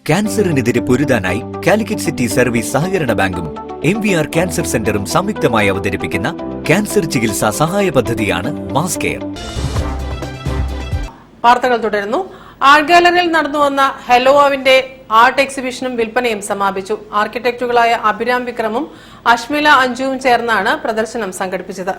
ക്യാൻസറിനെതിരെ പൊരുതാനായി Calicut city service സഹകരണ ബാങ്കും MVR cancer സെന്ററും സംയുക്തമായി അവതരിപ്പിക്കുന്ന ക്യാൻസർ ചികിത്സാ സഹായ പദ്ധതിയാണ് മാസ് കെയർ. വാർത്തകൾ തുടരുന്നു. ആർട്ട് ഗാലറിയിൽ നടന്നുവന്ന ഹെലോവിന്റെ ആർട്ട് എക്സിബിഷനും വിൽപ്പനയും സമാപിച്ചു. ആർക്കിടെക്റ്റുകളായ അഭിരാം വിക്രമും അശ്മില അഞ്ജുവും ചേർന്നാണ് പ്രദർശനം സംഘടിപ്പിച്ചത്.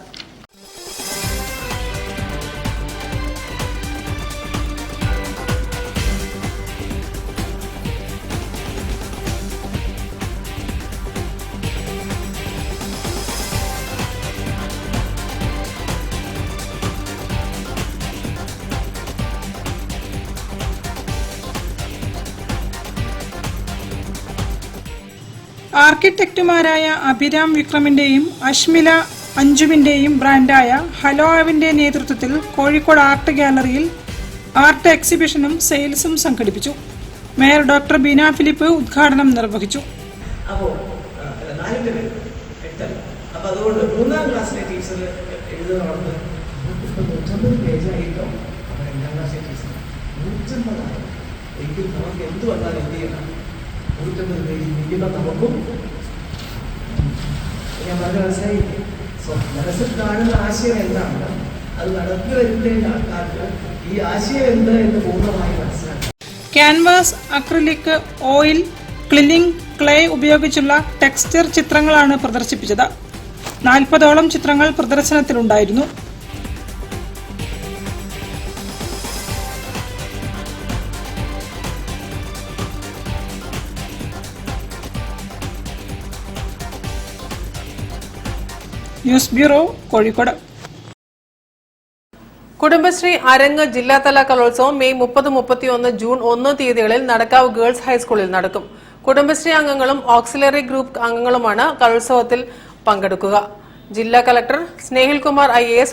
ആർക്കിടെക്റ്റുമാരായ അഭിരാം വിക്രമിന്റെയും അശ്മില അഞ്ജുവിന്റെയും ബ്രാൻഡായ ഹലോവിന്റെ നേതൃത്വത്തിൽ കോഴിക്കോട് ആർട്ട് ഗാലറിയിൽ ആർട്ട് എക്സിബിഷനും സെയിൽസും സംഘടിപ്പിച്ചു. മേയർ ഡോക്ടർ ബീന ഫിലിപ്പ് ഉദ്ഘാടനം നിർവഹിച്ചു. നമുക്കും ഞാൻ പറഞ്ഞ മനസ്സിലായില്ലേ? മനസ്സിൽ കാണുന്ന ആശയം എന്താണ്, അത് നടത്തി വരുന്ന ആൾക്കാർക്ക് ഈ ആശയം എന്ത് എന്ന് പൂർണ്ണമായി മനസ്സിലാക്കാം. ക്യാൻവാസ്, അക്രിലിക്, ഓയിൽ, ക്ലിനിങ്, ക്ലേ ഉപയോഗിച്ചുള്ള ടെക്സ്ചർ ചിത്രങ്ങളാണ് പ്രദർശിപ്പിച്ചത്. 40ഓളം ചിത്രങ്ങൾ പ്രദർശനത്തിലുണ്ടായിരുന്നു. News bureau, Kozhikode. കുടുംബശ്രീ അരങ്ങ് ജില്ലാതല കലോത്സവം മെയ് 30, 31, ജൂൺ 1 തീയതികളിൽ നടക്കാവ് ഗേൾസ് ഹൈസ്കൂളിൽ നടക്കും. കുടുംബശ്രീ അംഗങ്ങളും ഓക്സിലറി ഗ്രൂപ്പ് അംഗങ്ങളുമാണ് കലോത്സവത്തിൽ പങ്കെടുക്കുക. ജില്ലാ കളക്ടർ സ്നേഹിൽ കുമാർ IAS